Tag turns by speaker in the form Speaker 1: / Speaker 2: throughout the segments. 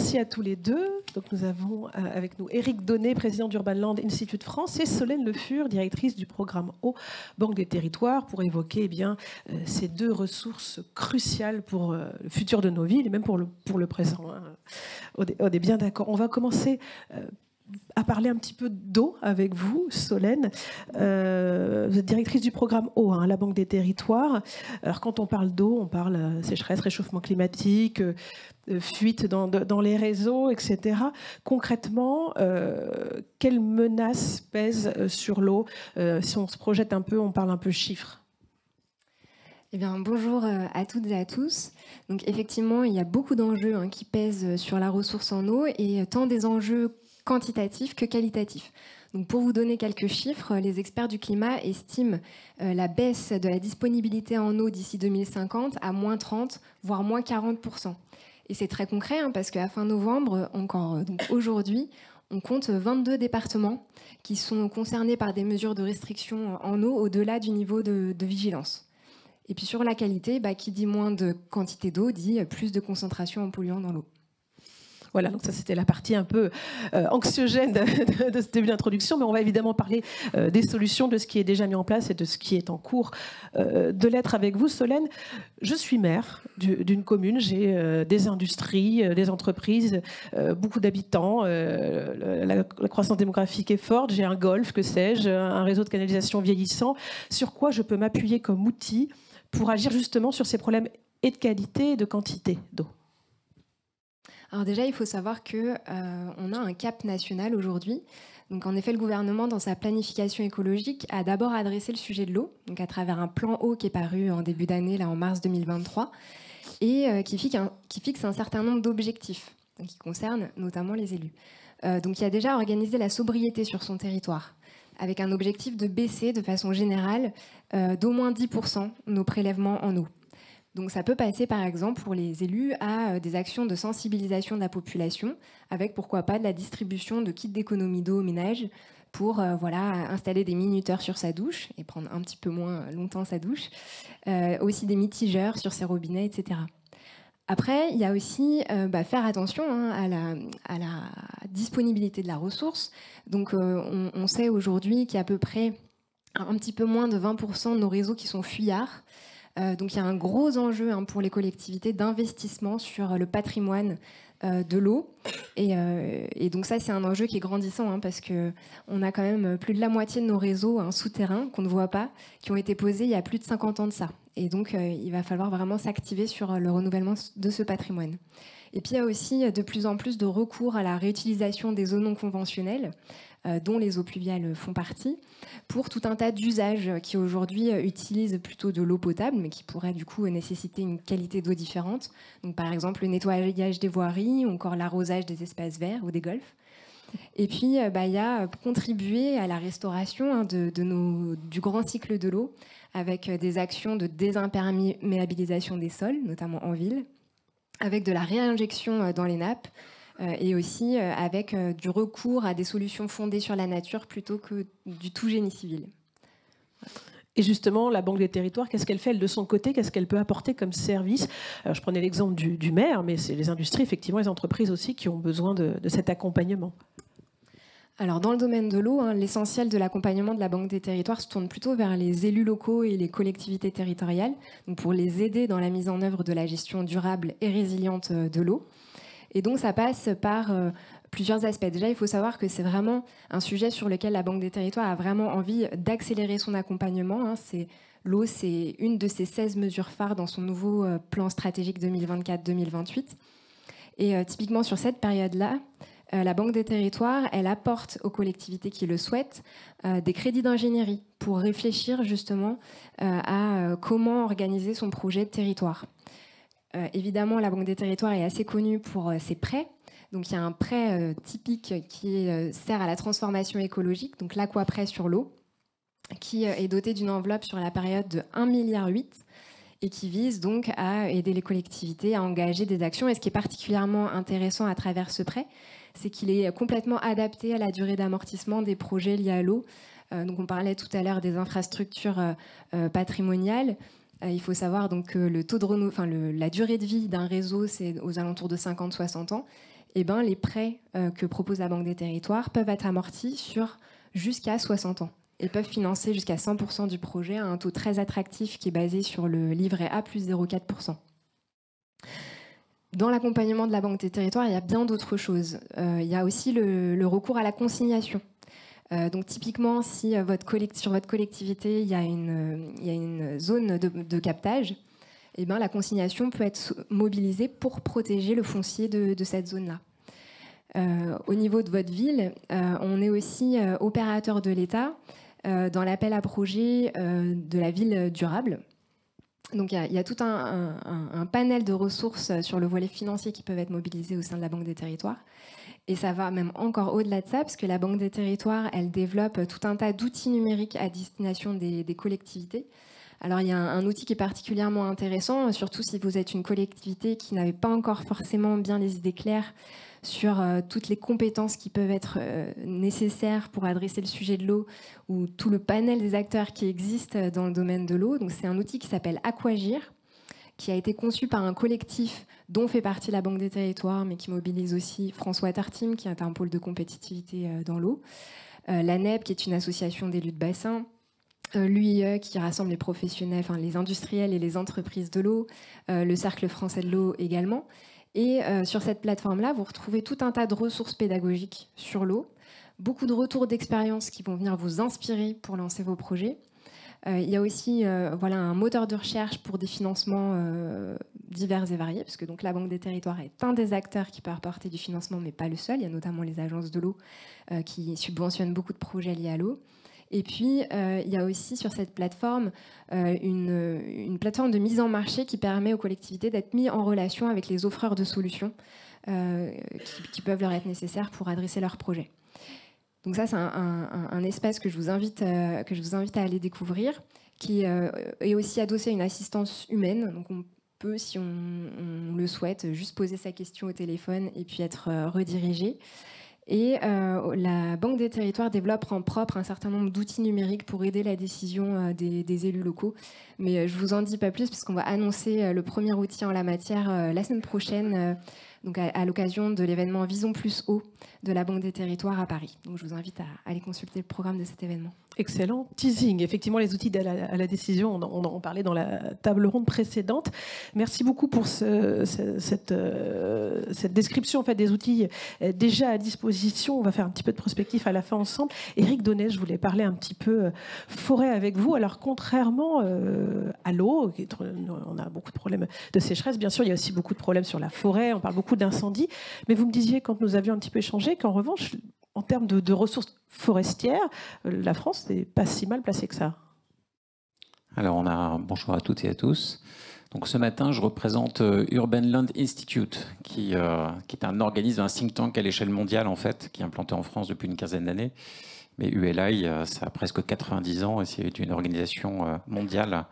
Speaker 1: merci à tous les deux. Donc, nous avons avec nous Éric Donnet, président d'Urban Land Institute France, et Solène Le Fur, directrice du programme Eau, Banque des Territoires, pour évoquer ces deux ressources cruciales pour le futur de nos villes et même pour le présent. On est bien d'accord. On va commencer à parler un petit peu d'eau avec vous, Solène. Vous êtes directrice du programme Eau à la Banque des Territoires. Alors, quand on parle d'eau, on parle sécheresse, réchauffement climatique, fuite dans les réseaux, etc. Concrètement, quelles menaces pèsent sur l'eau? Si on se projette un peu, on parle un peu chiffres.
Speaker 2: Eh bien, bonjour à toutes et à tous. Donc, effectivement, il y a beaucoup d'enjeux qui pèsent sur la ressource en eau, et tant des enjeux quantitatifs que qualitatifs. Donc, pour vous donner quelques chiffres, les experts du climat estiment la baisse de la disponibilité en eau d'ici 2050 à moins 30, voire moins 40%. Et c'est très concret parce qu'à fin novembre, encore donc aujourd'hui, on compte 22 départements qui sont concernés par des mesures de restriction en eau au-delà du niveau de vigilance. Et puis sur la qualité, qui dit moins de quantité d'eau dit plus de concentration en polluants dans l'eau.
Speaker 1: Voilà, donc ça c'était la partie un peu anxiogène de ce début d'introduction, mais on va évidemment parler des solutions, de ce qui est déjà mis en place et de ce qui est en cours de l'être avec vous. Solène, je suis maire d'une commune, j'ai des industries, des entreprises, beaucoup d'habitants, la croissance démographique est forte, j'ai un golf, que sais-je, un réseau de canalisation vieillissant. Sur quoi je peux m'appuyer comme outil pour agir justement sur ces problèmes et de qualité et de quantité d'eau?
Speaker 2: Alors déjà, il faut savoir qu'on a un cap national aujourd'hui. Donc en effet, le gouvernement, dans sa planification écologique, a d'abord adressé le sujet de l'eau, donc à travers un plan eau qui est paru en début d'année, là en mars 2023, et qui fixe un certain nombre d'objectifs qui concernent notamment les élus. Donc il a déjà organisé la sobriété sur son territoire, avec un objectif de baisser de façon générale d'au moins 10% nos prélèvements en eau. Donc ça peut passer par exemple pour les élus à des actions de sensibilisation de la population, avec pourquoi pas de la distribution de kits d'économie d'eau aux ménages pour installer des minuteurs sur sa douche et prendre un petit peu moins longtemps sa douche, aussi des mitigeurs sur ses robinets, etc. Après, il y a aussi faire attention à la disponibilité de la ressource. Donc on sait aujourd'hui qu'il y a à peu près un petit peu moins de 20% de nos réseaux qui sont fuyards. Donc il y a un gros enjeu pour les collectivités d'investissement sur le patrimoine de l'eau. Et donc ça, c'est un enjeu qui est grandissant parce qu'on a quand même plus de la moitié de nos réseaux souterrains qu'on ne voit pas, qui ont été posés il y a plus de 50 ans de ça. Et donc il va falloir vraiment s'activer sur le renouvellement de ce patrimoine. Et puis il y a aussi de plus en plus de recours à la réutilisation des eaux non conventionnelles, dont les eaux pluviales font partie, pour tout un tas d'usages qui aujourd'hui utilisent plutôt de l'eau potable, mais qui pourraient du coup nécessiter une qualité d'eau différente. Donc par exemple le nettoyage des voiries, ou encore l'arrosage des espaces verts ou des golfs. Et puis il y a contribuer à la restauration du grand cycle de l'eau, avec des actions de désimperméabilisation des sols, notamment en ville, avec de la réinjection dans les nappes, et aussi avec du recours à des solutions fondées sur la nature plutôt que du tout génie civil.
Speaker 1: Et justement, la Banque des Territoires, qu'est-ce qu'elle fait elle, de son côté? Qu'est-ce qu'elle peut apporter comme service? Alors, je prenais l'exemple du maire, mais c'est les industries, effectivement, les entreprises aussi qui ont besoin de cet accompagnement.
Speaker 2: Alors, dans le domaine de l'eau, l'essentiel de l'accompagnement de la Banque des Territoires se tourne plutôt vers les élus locaux et les collectivités territoriales, donc pour les aider dans la mise en œuvre de la gestion durable et résiliente de l'eau. Et donc, ça passe par plusieurs aspects. Déjà, il faut savoir que c'est vraiment un sujet sur lequel la Banque des Territoires a vraiment envie d'accélérer son accompagnement. L'eau, c'est une de ses 16 mesures phares dans son nouveau plan stratégique 2024-2028. Et typiquement, sur cette période-là, la Banque des Territoires, elle apporte aux collectivités qui le souhaitent des crédits d'ingénierie pour réfléchir justement à comment organiser son projet de territoire. Évidemment, la Banque des Territoires est assez connue pour ses prêts. Donc, il y a un prêt typique qui sert à la transformation écologique, donc l'Aquaprêt sur l'eau, qui est doté d'une enveloppe sur la période de 1,8 milliard et qui vise donc à aider les collectivités à engager des actions. Et ce qui est particulièrement intéressant à travers ce prêt, c'est qu'il est complètement adapté à la durée d'amortissement des projets liés à l'eau. Donc, on parlait tout à l'heure des infrastructures patrimoniales. Il faut savoir donc que le taux de la durée de vie d'un réseau, c'est aux alentours de 50-60 ans. les prêts que propose la Banque des Territoires peuvent être amortis sur jusqu'à 60 ans et peuvent financer jusqu'à 100% du projet à un taux très attractif qui est basé sur le livret A plus 0,4%. Dans l'accompagnement de la Banque des Territoires, il y a bien d'autres choses. Il y a aussi le recours à la consignation. Donc typiquement, si sur votre collectivité, il y a une zone de captage, la consignation peut être mobilisée pour protéger le foncier de cette zone-là. Au niveau de votre ville, on est aussi opérateur de l'État dans l'appel à projet de la ville durable. Donc il y a tout un panel de ressources sur le volet financier qui peuvent être mobilisées au sein de la Banque des Territoires. Et ça va même encore au-delà de ça, parce que la Banque des Territoires, elle développe tout un tas d'outils numériques à destination des collectivités. Alors il y a un outil qui est particulièrement intéressant, surtout si vous êtes une collectivité qui n'avait pas encore forcément bien les idées claires sur toutes les compétences qui peuvent être nécessaires pour adresser le sujet de l'eau ou tout le panel des acteurs qui existent dans le domaine de l'eau. Donc c'est un outil qui s'appelle Aquagir, qui a été conçu par un collectif dont fait partie la Banque des Territoires, mais qui mobilise aussi France Water Team, qui est un pôle de compétitivité dans l'eau, l'ANEB, qui est une association d'élus de bassin, l'UIE, qui rassemble les professionnels, enfin les industriels et les entreprises de l'eau, le Cercle français de l'eau également. Et sur cette plateforme-là, vous retrouvez tout un tas de ressources pédagogiques sur l'eau, beaucoup de retours d'expérience qui vont venir vous inspirer pour lancer vos projets. Il y a aussi un moteur de recherche pour des financements divers et variés, parce que donc, la Banque des Territoires est un des acteurs qui peut apporter du financement, mais pas le seul. Il y a notamment les agences de l'eau qui subventionnent beaucoup de projets liés à l'eau. Et puis, il y a aussi sur cette plateforme une plateforme de mise en marché qui permet aux collectivités d'être mis en relation avec les offreurs de solutions qui peuvent leur être nécessaires pour adresser leurs projets. Donc ça, c'est un espace que je vous invite à aller découvrir, qui est aussi adossé à une assistance humaine. Donc on peut, si on le souhaite, juste poser sa question au téléphone et puis être redirigé. Et la Banque des Territoires développe en propre un certain nombre d'outils numériques pour aider la décision des élus locaux. Mais je ne vous en dis pas plus, puisqu'on va annoncer le premier outil en la matière la semaine prochaine, donc à l'occasion de l'événement Visons plus haut de la Banque des Territoires à Paris. Donc je vous invite à aller consulter le programme de cet événement.
Speaker 1: Excellent teasing. Effectivement, les outils à la décision, on en parlait dans la table ronde précédente. Merci beaucoup pour cette description en fait, des outils déjà à disposition. On va faire un petit peu de prospectif à la fin ensemble. Éric Donnet, je voulais parler un petit peu forêt avec vous. Alors, contrairement à l'eau, on a beaucoup de problèmes de sécheresse. Bien sûr, il y a aussi beaucoup de problèmes sur la forêt. On parle beaucoup d'incendies. Mais vous me disiez, quand nous avions un petit peu échangé, qu'en revanche, en termes de ressources forestières, la France n'est pas si mal placée que ça.
Speaker 3: Alors, bonjour à toutes et à tous. Donc, ce matin, je représente Urban Land Institute, qui est un organisme, un think tank à l'échelle mondiale, en fait, qui est implanté en France depuis une quinzaine d'années. Mais ULI, ça a presque 90 ans et c'est une organisation mondiale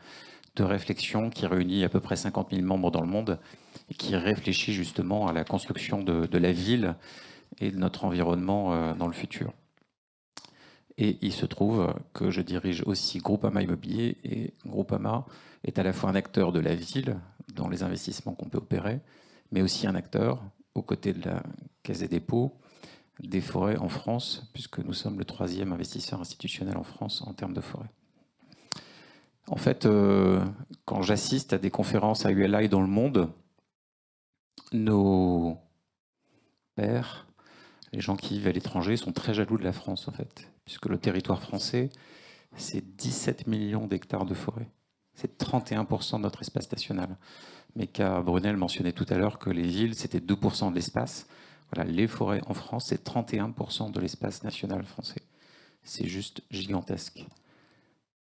Speaker 3: de réflexion qui réunit à peu près 50 000 membres dans le monde et qui réfléchit justement à la construction de la ville et de notre environnement dans le futur. Et il se trouve que je dirige aussi Groupama Immobilier, et Groupama est à la fois un acteur de la ville dans les investissements qu'on peut opérer, mais aussi un acteur aux côtés de la Caisse des dépôts des forêts en France, puisque nous sommes le 3e investisseur institutionnel en France en termes de forêt. En fait, quand j'assiste à des conférences à ULI dans le monde, nos pairs, les gens qui vivent à l'étranger, sont très jaloux de la France, en fait, puisque le territoire français, c'est 17 millions d'hectares de forêt. C'est 31% de notre espace national. Meka Brunel mentionnait tout à l'heure que les villes, c'était 2% de l'espace. Voilà, les forêts en France, c'est 31% de l'espace national français. C'est juste gigantesque.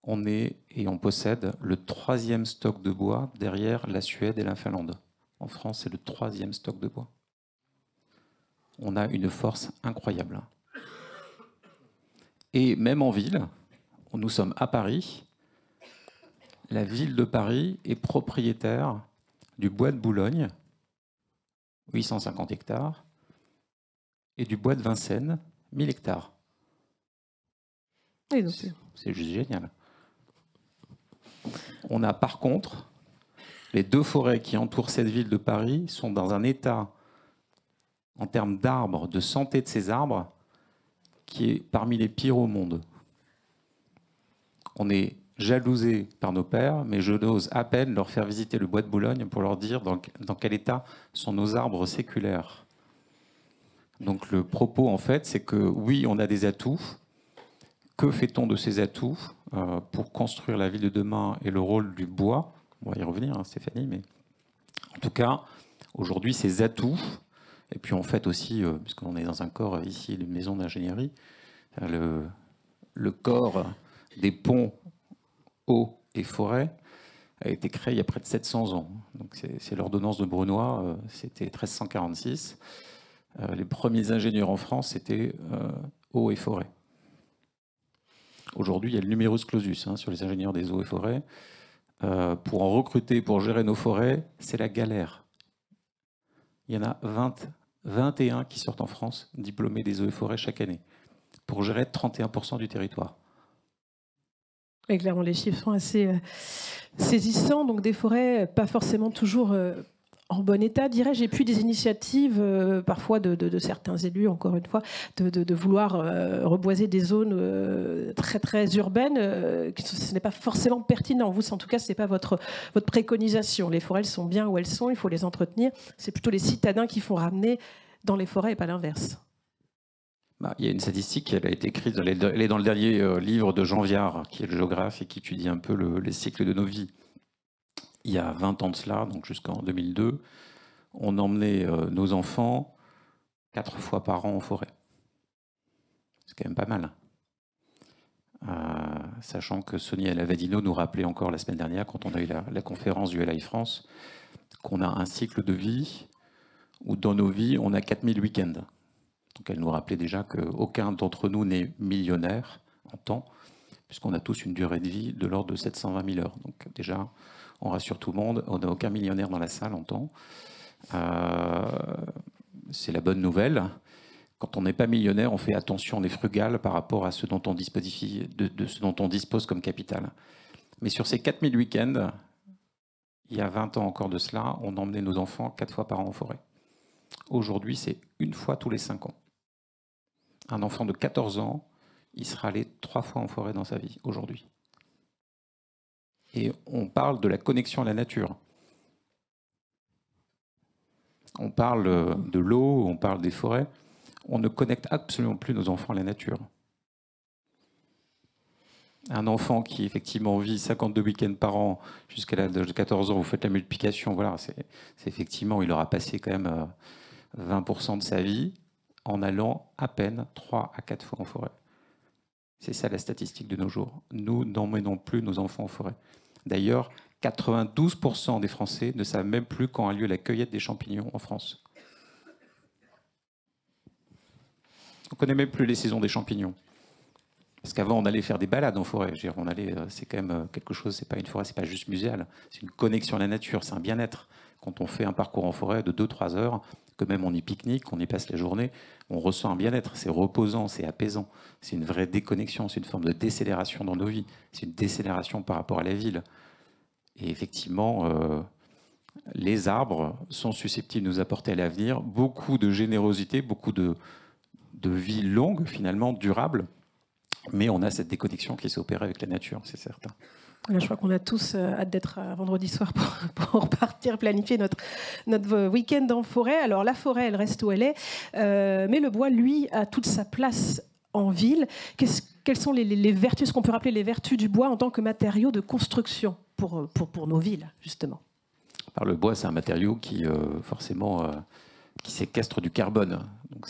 Speaker 3: On est et on possède le 3e stock de bois derrière la Suède et la Finlande. En France, c'est le 3e stock de bois. On a une force incroyable. Et même en ville, nous sommes à Paris, la ville de Paris est propriétaire du bois de Boulogne, 850 hectares, et du bois de Vincennes, 1000 hectares. C'est juste génial. On a par contre, les 2 forêts qui entourent cette ville de Paris sont dans un état en termes d'arbres, de santé de ces arbres, qui est parmi les pires au monde. On est jalousés par nos pères, mais je n'ose à peine leur faire visiter le bois de Boulogne pour leur dire dans quel état sont nos arbres séculaires. Donc le propos, en fait, c'est que oui, on a des atouts. Que fait-on de ces atouts pour construire la ville de demain et le rôle du bois? On va y revenir, hein, Stéphanie, mais en tout cas, aujourd'hui, ces atouts, et puis en fait aussi, puisqu'on est dans un corps ici, une maison d'ingénierie, le corps des ponts, eau et forêt a été créé il y a près de 700 ans. Donc c'est l'ordonnance de Brunoy, c'était 1346. Les premiers ingénieurs en France, c'était eau et forêt. Aujourd'hui, il y a le numerus clausus sur les ingénieurs des eaux et forêts. Pour en recruter, pour gérer nos forêts, c'est la galère. Il y en a 21 qui sortent en France, diplômés des eaux et forêts chaque année, pour gérer 31% du territoire.
Speaker 1: Et clairement, les chiffres sont assez saisissants. Donc des forêts pas forcément toujours en bon état, dirais-je. Et puis des initiatives parfois de certains élus, encore une fois, de vouloir reboiser des zones très très urbaines. Ce n'est pas forcément pertinent. Vous, en tout cas, ce n'est pas votre préconisation. Les forêts, elles sont bien où elles sont, il faut les entretenir. C'est plutôt les citadins qui font ramener dans les forêts et pas l'inverse.
Speaker 3: Il y a une statistique, elle a été écrite, elle est dans le dernier livre de Jean Viard, qui est le géographe et qui étudie un peu les cycles de nos vies. Il y a 20 ans de cela, donc jusqu'en 2002, on emmenait nos enfants 4 fois par an en forêt. C'est quand même pas mal. Sachant que Sonia Lavadino nous rappelait encore la semaine dernière, quand on a eu la conférence du LI France, qu'on a un cycle de vie où dans nos vies, on a 4000 week-ends. Donc elle nous rappelait déjà qu'aucun d'entre nous n'est millionnaire en temps, puisqu'on a tous une durée de vie de l'ordre de 720 000 heures. Donc déjà, on rassure tout le monde, on n'a aucun millionnaire dans la salle en temps. C'est la bonne nouvelle. Quand on n'est pas millionnaire, on fait attention, on est frugal par rapport à ce dont on dispose, de ce dont on dispose comme capital. Mais sur ces 4000 week-ends, il y a 20 ans encore de cela, on emmenait nos enfants 4 fois par an en forêt. Aujourd'hui, c'est 1 fois tous les 5 ans. Un enfant de 14 ans, il sera allé 3 fois en forêt dans sa vie, aujourd'hui. Et on parle de la connexion à la nature. On parle de l'eau, on parle des forêts. On ne connecte absolument plus nos enfants à la nature. Un enfant qui, effectivement, vit 52 week-ends par an jusqu'à l'âge de 14 ans, vous faites la multiplication, voilà, c'est effectivement, il aura passé quand même 20% de sa vie en allant à peine 3 à 4 fois en forêt. C'est ça la statistique de nos jours. Nous n'emmenons plus nos enfants en forêt. D'ailleurs, 92% des Français ne savent même plus quand a lieu la cueillette des champignons en France. On ne connaît même plus les saisons des champignons. Parce qu'avant, on allait faire des balades en forêt. C'est quand même quelque chose, c'est pas une forêt, c'est pas juste muséal. C'est une connexion à la nature, c'est un bien-être. Quand on fait un parcours en forêt de 2-3 heures, que même on y pique-nique, on y passe la journée, on ressent un bien-être. C'est reposant, c'est apaisant. C'est une vraie déconnexion, c'est une forme de décélération dans nos vies. C'est une décélération par rapport à la ville. Et effectivement, les arbres sont susceptibles de nous apporter à l'avenir beaucoup de générosité, beaucoup de vie longue, finalement, durable. Mais on a cette déconnexion qui s'est opérée avec la nature, c'est certain.
Speaker 1: Là, je crois qu'on a tous hâte d'être vendredi soir pour partir planifier notre week-end en forêt. Alors la forêt, elle reste où elle est, mais le bois, lui, a toute sa place en ville. Quelles sont les vertus, ce qu'on peut rappeler les vertus du bois en tant que matériau de construction pour nos villes, justement?
Speaker 3: Alors, le bois, c'est un matériau qui, forcément, qui séquestre du carbone. Donc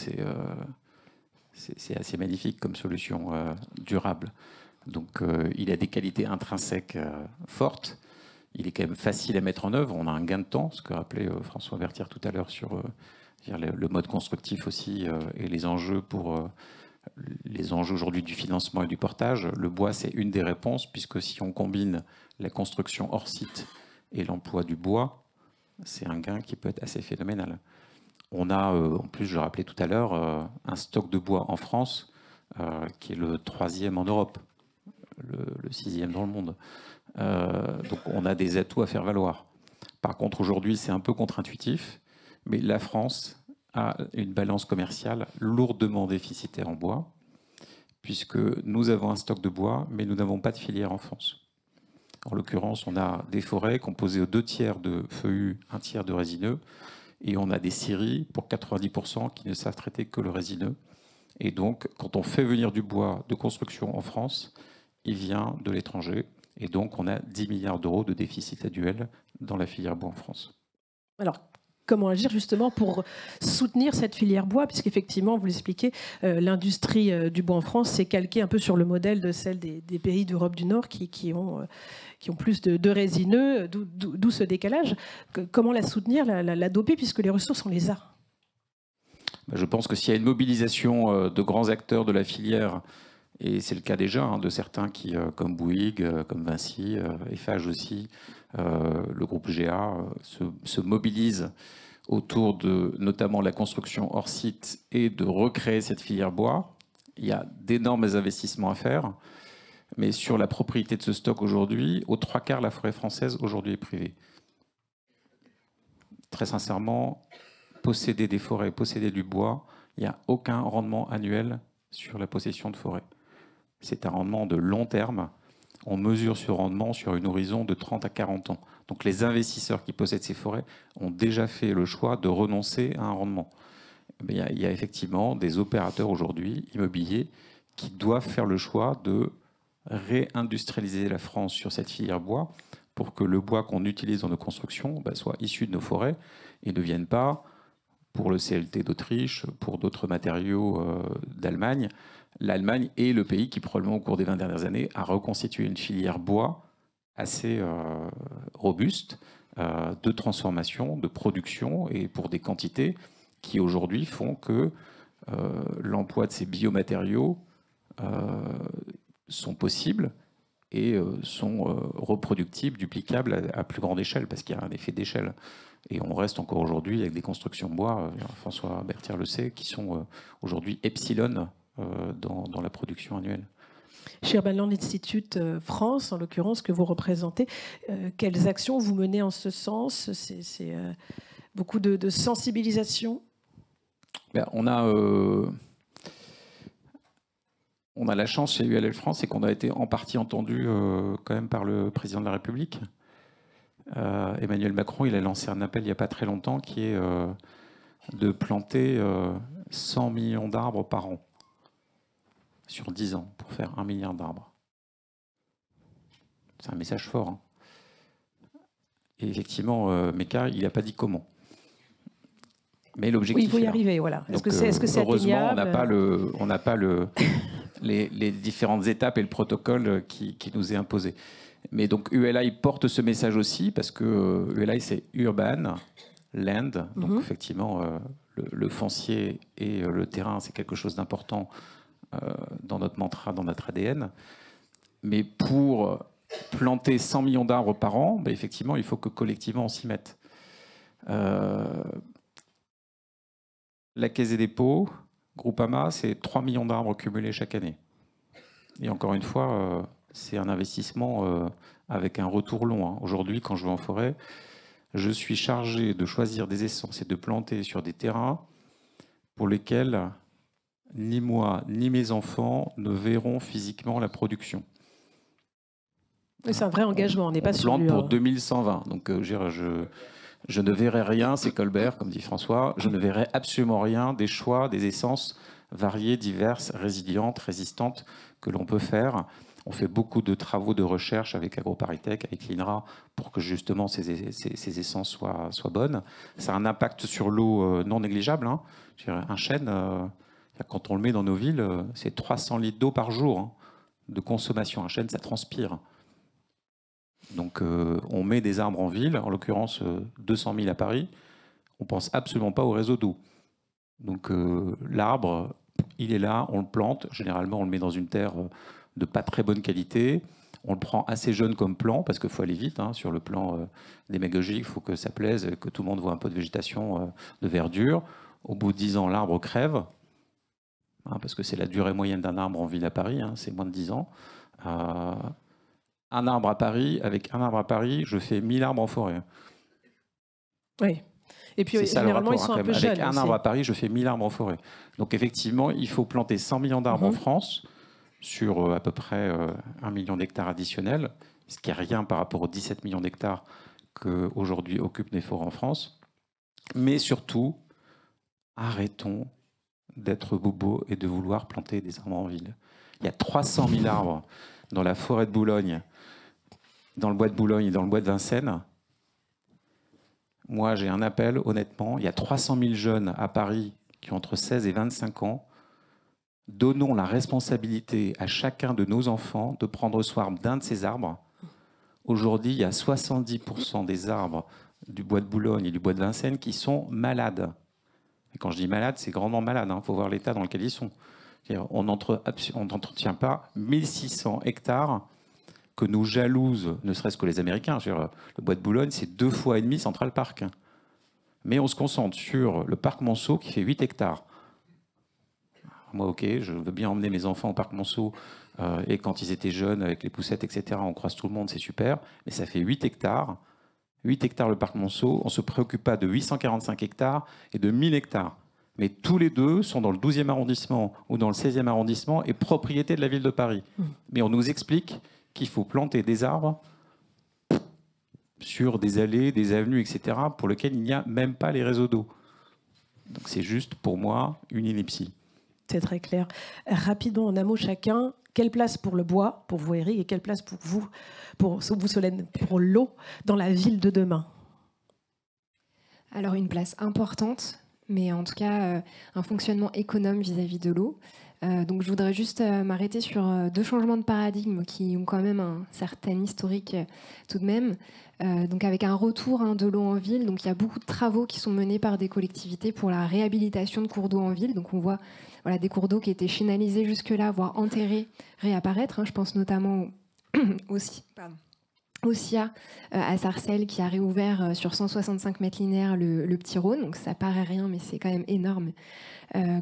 Speaker 3: c'est assez magnifique comme solution durable. Donc il a des qualités intrinsèques fortes. Il est quand même facile à mettre en œuvre. On a un gain de temps, ce que rappelait François Vertière tout à l'heure sur le mode constructif aussi et les enjeux aujourd'hui du financement et du portage. Le bois, c'est une des réponses, puisque si on combine la construction hors site et l'emploi du bois, c'est un gain qui peut être assez phénoménal. On a, en plus, je le rappelais tout à l'heure, un stock de bois en France qui est le 3e en Europe, le 6e dans le monde. Donc on a des atouts à faire valoir. Par contre, aujourd'hui, c'est un peu contre-intuitif, mais la France a une balance commerciale lourdement déficitaire en bois, puisque nous avons un stock de bois, mais nous n'avons pas de filière en France. En l'occurrence, on a des forêts composées aux 2 tiers de feuillus, 1 tiers de résineux, et on a des scieries pour 90% qui ne savent traiter que le résineux. Et donc, quand on fait venir du bois de construction en France, il vient de l'étranger. Et donc, on a 10 milliards d'euros de déficit annuel dans la filière bois en France.
Speaker 1: Alors, comment agir justement pour soutenir cette filière bois, puisqu'effectivement, vous l'expliquez, l'industrie du bois en France s'est calquée un peu sur le modèle de celle des pays d'Europe du Nord qui ont plus de résineux, d'où ce décalage. Comment la soutenir, la doper, puisque les ressources, on les a?
Speaker 3: Je pense que s'il y a une mobilisation de grands acteurs de la filière, et c'est le cas déjà de certains qui, comme Bouygues, comme Vinci, Eiffage aussi, le groupe GA, se mobilisent autour de notamment la construction hors site et de recréer cette filière bois. Il y a d'énormes investissements à faire, mais sur la propriété de ce stock aujourd'hui, aux 3/4, la forêt française aujourd'hui est privée. Très sincèrement, posséder des forêts, posséder du bois, il n'y a aucun rendement annuel sur la possession de forêt. C'est un rendement de long terme. On mesure ce rendement sur une horizon de 30 à 40 ans. Donc les investisseurs qui possèdent ces forêts ont déjà fait le choix de renoncer à un rendement. Mais il y a effectivement des opérateurs aujourd'hui immobiliers qui doivent faire le choix de réindustrialiser la France sur cette filière bois pour que le bois qu'on utilise dans nos constructions soit issu de nos forêts et ne vienne pas, pour le CLT d'Autriche, pour d'autres matériaux d'Allemagne. L'Allemagne est le pays qui, probablement au cours des 20 dernières années, a reconstitué une filière bois assez robuste de transformation, de production, et pour des quantités qui aujourd'hui font que l'emploi de ces biomatériaux sont possibles et sont reproductibles, duplicables à plus grande échelle, parce qu'il y a un effet d'échelle. Et on reste encore aujourd'hui avec des constructions bois, François Berthier le sait, qui sont aujourd'hui epsilon dans la production annuelle.
Speaker 1: Chez Urban Land Institute France, en l'occurrence, que vous représentez, quelles actions vous menez en ce sens? C'est beaucoup de sensibilisation?
Speaker 3: On a la chance chez ULL France, c'est qu'on a été en partie entendu quand même par le président de la République. Emmanuel Macron, il a lancé un appel il n'y a pas très longtemps qui est de planter 100 millions d'arbres par an sur 10 ans pour faire 1 milliard d'arbres. C'est un message fort. Hein. Et effectivement, Meka, il n'a pas dit comment. Mais l'objectif.
Speaker 1: Oui, il faut y arriver, voilà. Est-ce que c'est
Speaker 3: heureusement,
Speaker 1: atteignable?
Speaker 3: on n'a pas les différentes étapes et le protocole qui nous est imposé. Mais donc ULI porte ce message aussi parce que ULI c'est Urban Land, donc effectivement le foncier et le terrain c'est quelque chose d'important dans notre mantra, dans notre ADN. Mais pour planter 100 millions d'arbres par an, effectivement il faut que collectivement on s'y mette. La Caisse des dépôts, Groupama, c'est 3 millions d'arbres cumulés chaque année. Et encore une fois, c'est un investissement avec un retour long. Hein. Aujourd'hui, quand je vais en forêt, je suis chargé de choisir des essences et de planter sur des terrains pour lesquels ni moi ni mes enfants ne verront physiquement la production.
Speaker 1: C'est un vrai engagement, on n'est pas sur
Speaker 3: plante pour 2120. Donc je ne verrai rien, c'est Colbert, comme dit François, je ne verrai absolument rien des choix, des essences variées, diverses, résilientes, résistantes que l'on peut faire. On fait beaucoup de travaux de recherche avec AgroParisTech, avec l'INRA, pour que justement ces essences soient bonnes. Ça a un impact sur l'eau non négligeable. Hein. Je dirais, un chêne, quand on le met dans nos villes, c'est 300 litres d'eau par jour de consommation. Un chêne, ça transpire. Donc on met des arbres en ville, en l'occurrence 200 000 à Paris. On ne pense absolument pas au réseau d'eau. Donc l'arbre, il est là, on le plante. Généralement, on le met dans une terre de pas très bonne qualité. On le prend assez jeune comme plan, parce qu'il faut aller vite. Hein, sur le plan démagogique, il faut que ça plaise, que tout le monde voit un peu de végétation, de verdure. Au bout de 10 ans, l'arbre crève, hein, parce que c'est la durée moyenne d'un arbre en ville à Paris, hein, c'est moins de 10 ans. Un arbre à Paris, avec un arbre à Paris, je fais 1000 arbres en forêt.
Speaker 1: Oui. Et puis, généralement, ils sont un peu jeunes.
Speaker 3: Avec un arbre à Paris, je fais 1000 arbres en forêt. Donc, effectivement, il faut planter 100 millions d'arbres en France sur à peu près 1 million d'hectares additionnels, ce qui n'est rien par rapport aux 17 millions d'hectares qu'aujourd'hui occupent les forêts en France. Mais surtout, arrêtons d'être bobos et de vouloir planter des arbres en ville. Il y a 300 000 arbres dans la forêt de Boulogne, dans le bois de Boulogne et dans le bois de Vincennes. Moi, j'ai un appel, honnêtement. Il y a 300 000 jeunes à Paris qui ont entre 16 et 25 ans. Donnons la responsabilité à chacun de nos enfants de prendre soin d'un de ces arbres. Aujourd'hui, il y a 70% des arbres du bois de Boulogne et du bois de Vincennes qui sont malades. Et quand je dis malades, c'est grandement malade. Il faut voir l'état dans lequel ils sont. On n'entretient pas 1600 hectares que nous jalousent, ne serait-ce que les Américains. Le bois de Boulogne, c'est 2,5 fois Central Park. Mais on se concentre sur le parc Monceau qui fait 8 hectares. Moi, ok, je veux bien emmener mes enfants au parc Monceau. Et quand ils étaient jeunes, avec les poussettes, etc., on croise tout le monde, c'est super. Mais ça fait 8 hectares. 8 hectares le parc Monceau. On ne se préoccupe pas de 845 hectares et de 1000 hectares. Mais tous les deux sont dans le 12e arrondissement ou dans le 16e arrondissement et propriété de la ville de Paris. Mais on nous explique qu'il faut planter des arbres sur des allées, des avenues, etc., pour lesquelles il n'y a même pas les réseaux d'eau. Donc c'est juste, pour moi, une ineptie.
Speaker 1: C'est très clair. Rapidement, en un mot chacun, quelle place pour le bois, pour vous Eric, et quelle place pour vous Solène, pour l'eau dans la ville de demain?
Speaker 2: Alors une place importante, mais en tout cas un fonctionnement économe vis-à-vis de l'eau. Donc je voudrais juste m'arrêter sur 2 changements de paradigme qui ont quand même un certain historique tout de même. Donc avec un retour de l'eau en ville, donc il y a beaucoup de travaux qui sont menés par des collectivités pour la réhabilitation de cours d'eau en ville. Donc on voit des cours d'eau qui étaient chénalisés jusque-là, voire enterrés, réapparaître. Je pense notamment au SIA à Sarcelles qui a réouvert sur 165 mètres linéaires le Petit Rhône. Donc ça paraît rien, mais c'est quand même énorme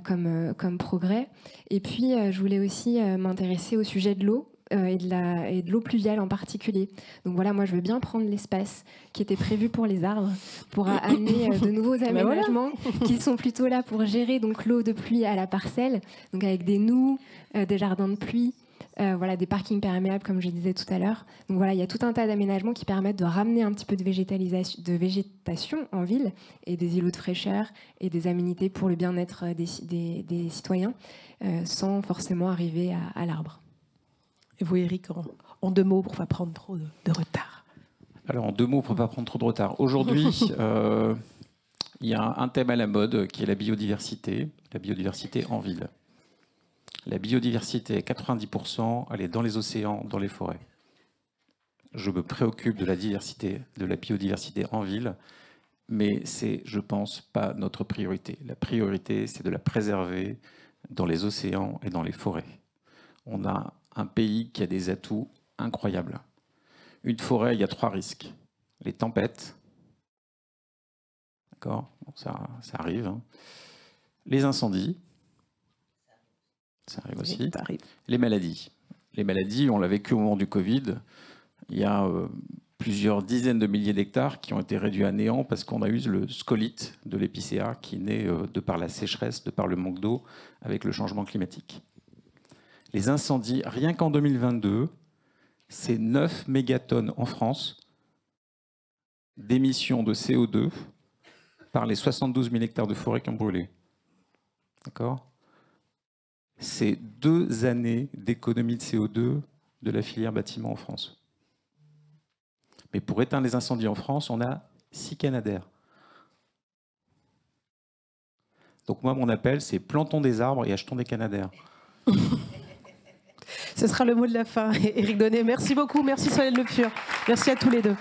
Speaker 2: comme progrès. Et puis je voulais aussi m'intéresser au sujet de l'eau et de l'eau pluviale en particulier. Donc voilà, moi je veux bien prendre l'espace qui était prévu pour les arbres pour amener de nouveaux aménagements qui sont plutôt là pour gérer donc l'eau de pluie à la parcelle, donc avec des noues, des jardins de pluie. Des parkings perméables, comme je disais tout à l'heure. Donc voilà, il y a tout un tas d'aménagements qui permettent de ramener un petit peu de végétation en ville et des îlots de fraîcheur et des aménités pour le bien-être des citoyens, sans forcément arriver à l'arbre.
Speaker 1: Et vous, Eric, en 2 mots pour ne pas prendre trop de retard.
Speaker 3: Alors, en 2 mots pour ne pas prendre trop de retard. Aujourd'hui, il y a un thème à la mode qui est la biodiversité en ville. La biodiversité, 90%, elle est dans les océans, dans les forêts. Je me préoccupe de la biodiversité en ville, mais c'est, je pense, pas notre priorité. La priorité, c'est de la préserver dans les océans et dans les forêts. On a un pays qui a des atouts incroyables. Une forêt, il y a 3 risques. Les tempêtes, d'accord, bon, ça arrive. Les incendies, ça arrive aussi.
Speaker 1: Ça arrive.
Speaker 3: Les maladies. Les maladies, on l'a vécu au moment du Covid. Il y a plusieurs dizaines de milliers d'hectares qui ont été réduits à néant parce qu'on a eu le scolite de l'épicéa qui naît de par la sécheresse, de par le manque d'eau avec le changement climatique. Les incendies, rien qu'en 2022, c'est 9 mégatonnes en France d'émissions de CO2 par les 72 000 hectares de forêt qui ont brûlé. D'accord ? C'est 2 années d'économie de CO2 de la filière bâtiment en France. Mais pour éteindre les incendies en France, on a 6 Canadair. Donc moi, mon appel, c'est plantons des arbres et achetons des Canadair.
Speaker 1: Ce sera le mot de la fin. Éric Donnet, merci beaucoup. Merci Solène Le Fur. Merci à tous les 2.